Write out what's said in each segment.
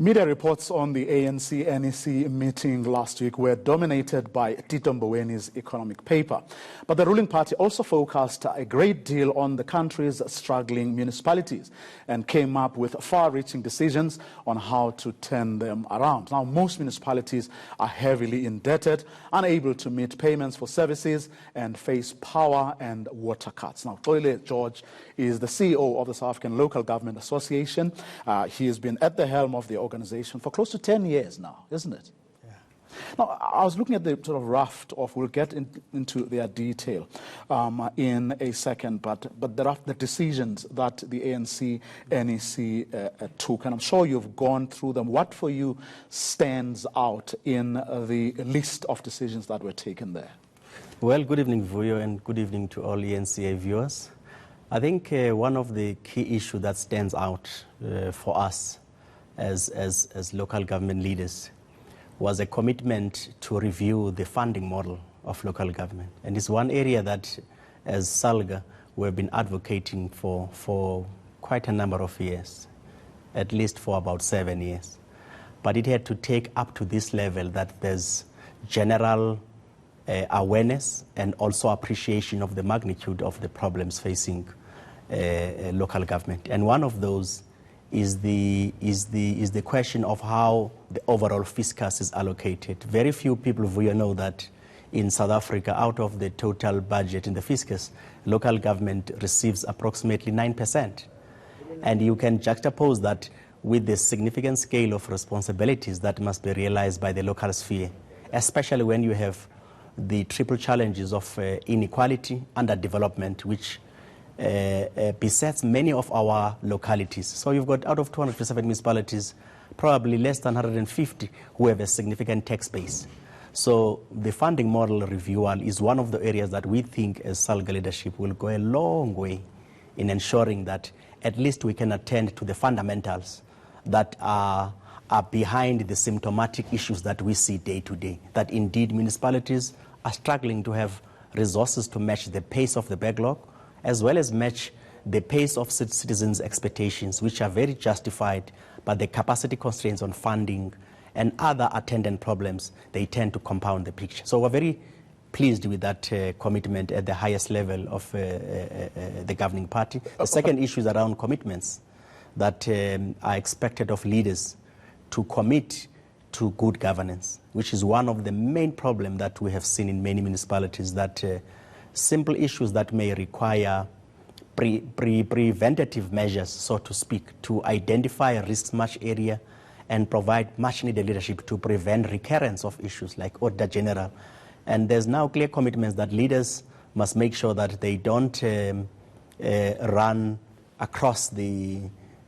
Media reports on the ANC NEC meeting last week were dominated by Tito Mboweni's economic paper. But the ruling party also focused a great deal on the country's struggling municipalities and came up with far-reaching decisions on how to turn them around. Now, most municipalities are heavily indebted, unable to meet payments for services, and face power and water cuts. Now, Toile George is the CEO of the South African Local Government Association. He has been at the helm of the organization for close to 10 years now, isn't it? Yeah. Now, I was looking at the sort of raft of, we'll get into their detail in a second, but the decisions that the ANC NEC took, and I'm sure you've gone through them. What for you stands out in the list of decisions that were taken there? Well, good evening, Vuyo, and good evening to all ENCA viewers. I think one of the key issues that stands out for us as local government leaders was a commitment to review the funding model of local government. And it's one area that, as SALGA, we've been advocating for quite a number of years, at least for about 7 years. But it had to take up to this level that there's general awareness and also appreciation of the magnitude of the problems facing local government. And one of those is the question of how the overall fiscus is allocated. Very few people know that in South Africa, out of the total budget in the fiscus, local government receives approximately 9%. And you can juxtapose that with the significant scale of responsibilities that must be realized by the local sphere, especially when you have the triple challenges of inequality, underdevelopment, which besets many of our localities. So you've got, out of 257 municipalities, probably less than 150 who have a significant tax base. So the funding model reviewal is one of the areas that we think as SALGA leadership will go a long way in ensuring that at least we can attend to the fundamentals that are behind the symptomatic issues that we see day to day, that indeed municipalities are struggling to have resources to match the pace of the backlog, as well as match the pace of citizens' expectations, which are very justified, but the capacity constraints on funding and other attendant problems, they tend to compound the picture. So we're very pleased with that commitment at the highest level of the governing party. The second issue is around commitments that are expected of leaders to commit to good governance, which is one of the main problems that we have seen in many municipalities, that simple issues that may require preventative measures, so to speak, to identify risks much area and provide much needed leadership to prevent recurrence of issues like Auditor General. And there's now clear commitments that leaders must make sure that they don't run across the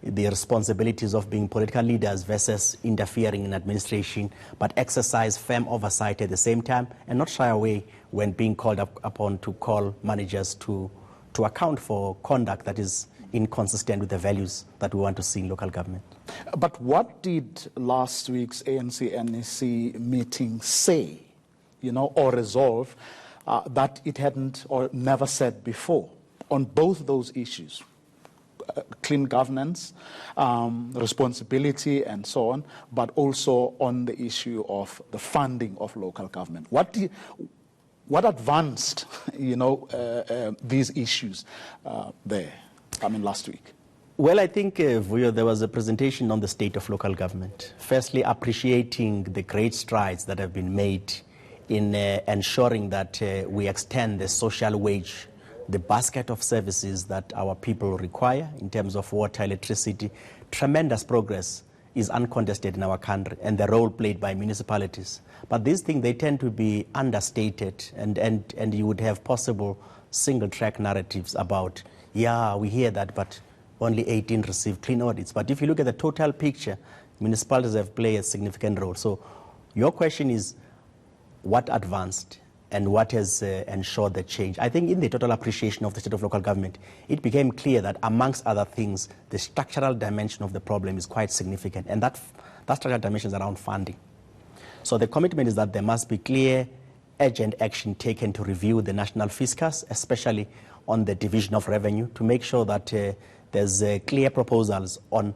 responsibilities of being political leaders versus interfering in administration, but exercise firm oversight at the same time and not shy away when being called upon to call managers to account for conduct that is inconsistent with the values that we want to see in local government. But what did last week's ANC NEC meeting say, or resolve that it hadn't or never said before on both those issues? Clean governance, responsibility, and so on, but also on the issue of the funding of local government. What advanced, these issues last week? Well, I think, Vuyo, there was a presentation on the state of local government. Firstly, appreciating the great strides that have been made in ensuring that we extend the social wage, the basket of services that our people require in terms of water, electricity. Tremendous progress is uncontested in our country, and the role played by municipalities. But these things, they tend to be understated, and you would have possible single-track narratives about, yeah, we hear that, but only 18 receive clean audits. But if you look at the total picture, municipalities have played a significant role. So your question is, what advanced? And what has ensured the change? I think in the total appreciation of the state of local government, it became clear that amongst other things, the structural dimension of the problem is quite significant. And that structural dimension is around funding. So the commitment is that there must be clear, urgent action taken to review the national fiscus, especially on the division of revenue, to make sure that there's clear proposals on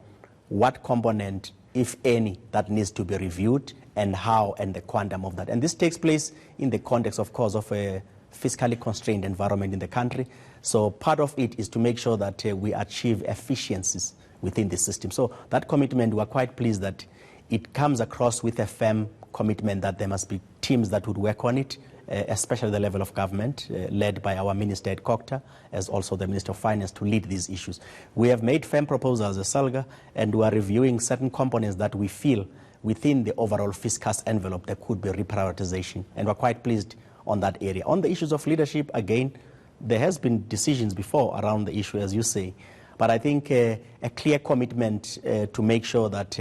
what component if any, that needs to be reviewed, and how, and the quantum of that. And this takes place in the context, of course, of a fiscally constrained environment in the country. So part of it is to make sure that we achieve efficiencies within the system. So that commitment, we're quite pleased that it comes across with a firm commitment that there must be teams that would work on it, especially the level of government, led by our Minister at Kokta, as also the Minister of Finance, to lead these issues. We have made firm proposals as SALGA, and we are reviewing certain components that we feel within the overall fiscus envelope there could be reprioritization, and we're quite pleased on that area. On the issues of leadership, again, there has been decisions before around the issue, as you say, but I think a clear commitment to make sure that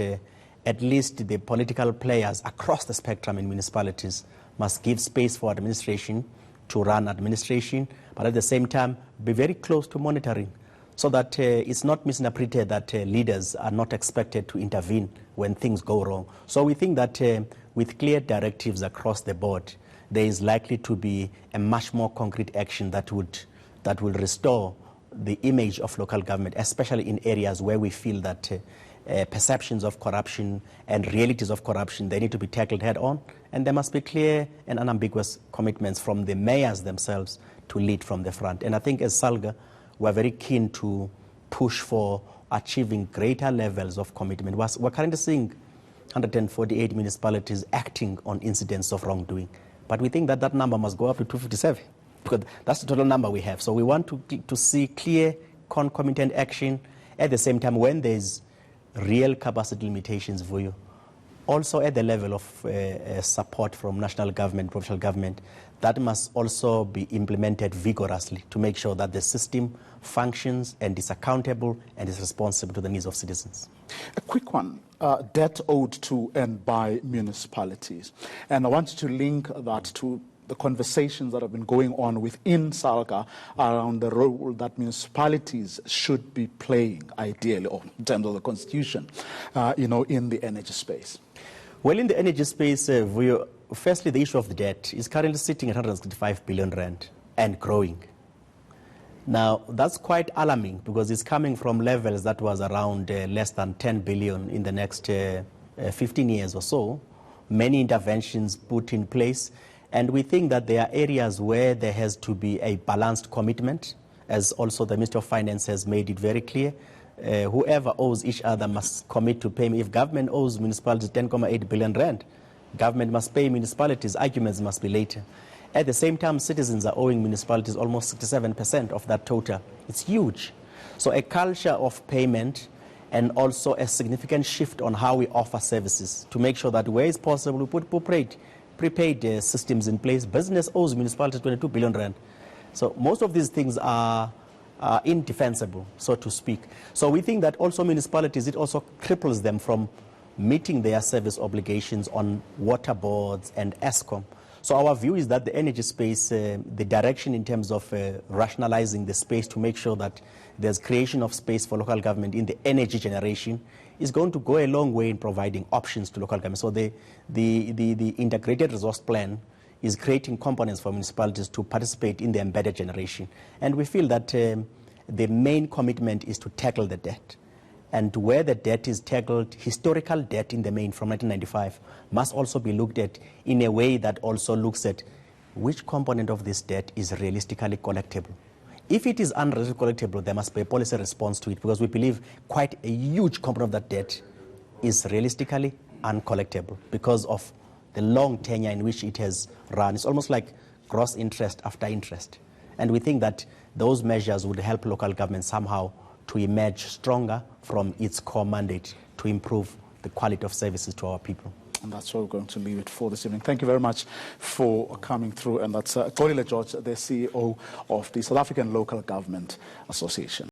at least the political players across the spectrum in municipalities must give space for administration to run administration, but at the same time be very close to monitoring, so that it's not misinterpreted that leaders are not expected to intervene when things go wrong. So we think that with clear directives across the board, there is likely to be a much more concrete action that will restore the image of local government, especially in areas where we feel that perceptions of corruption and realities of corruption, they need to be tackled head on, and there must be clear and unambiguous commitments from the mayors themselves to lead from the front. And I think as SALGA, we're very keen to push for achieving greater levels of commitment. We're currently seeing 148 municipalities acting on incidents of wrongdoing, but we think that that number must go up to 257, because that's the total number we have. So we want to see clear concomitant action at the same time when there's real capacity limitations for you. Also at the level of support from national government, provincial government, that must also be implemented vigorously to make sure that the system functions and is accountable and is responsive to the needs of citizens. A quick one, debt owed to and by municipalities. And I want to link that to the conversations that have been going on within SALGA around the role that municipalities should be playing, ideally, or in terms of the constitution, in the energy space. Well, in the energy space, firstly, the issue of the debt is currently sitting at 165 billion rand and growing. Now, that's quite alarming because it's coming from levels that was around less than 10 billion in the next 15 years or so. Many interventions put in place. And we think that there are areas where there has to be a balanced commitment, as also the Minister of Finance has made it very clear. Whoever owes each other must commit to pay. If government owes municipalities 10.8 billion rand, government must pay municipalities. Arguments must be later. At the same time, citizens are owing municipalities almost 67% of that total. It's huge. So a culture of payment and also a significant shift on how we offer services to make sure that where it's possible we put prepaid systems in place. Business owes municipalities 22 billion rand. So most of these things are indefensible, so to speak. So we think that also municipalities, it also cripples them from meeting their service obligations on water boards and ESCOM. So our view is that the energy space, the direction in terms of rationalizing the space to make sure that there's creation of space for local government in the energy generation is going to go a long way in providing options to local government. So the integrated resource plan is creating components for municipalities to participate in the embedded generation. And we feel that the main commitment is to tackle the debt. And where the debt is tackled, historical debt in the main from 1995 must also be looked at in a way that also looks at which component of this debt is realistically collectible. If it is unrealistically collectible, there must be a policy response to it, because we believe quite a huge component of that debt is realistically uncollectible because of the long tenure in which it has run. It's almost like gross interest after interest. And we think that those measures would help local government somehow to emerge stronger from its core mandate to improve the quality of services to our people. And that's where we're going to leave it for this evening. Thank you very much for coming through. And that's Kolile George, the CEO of the South African Local Government Association.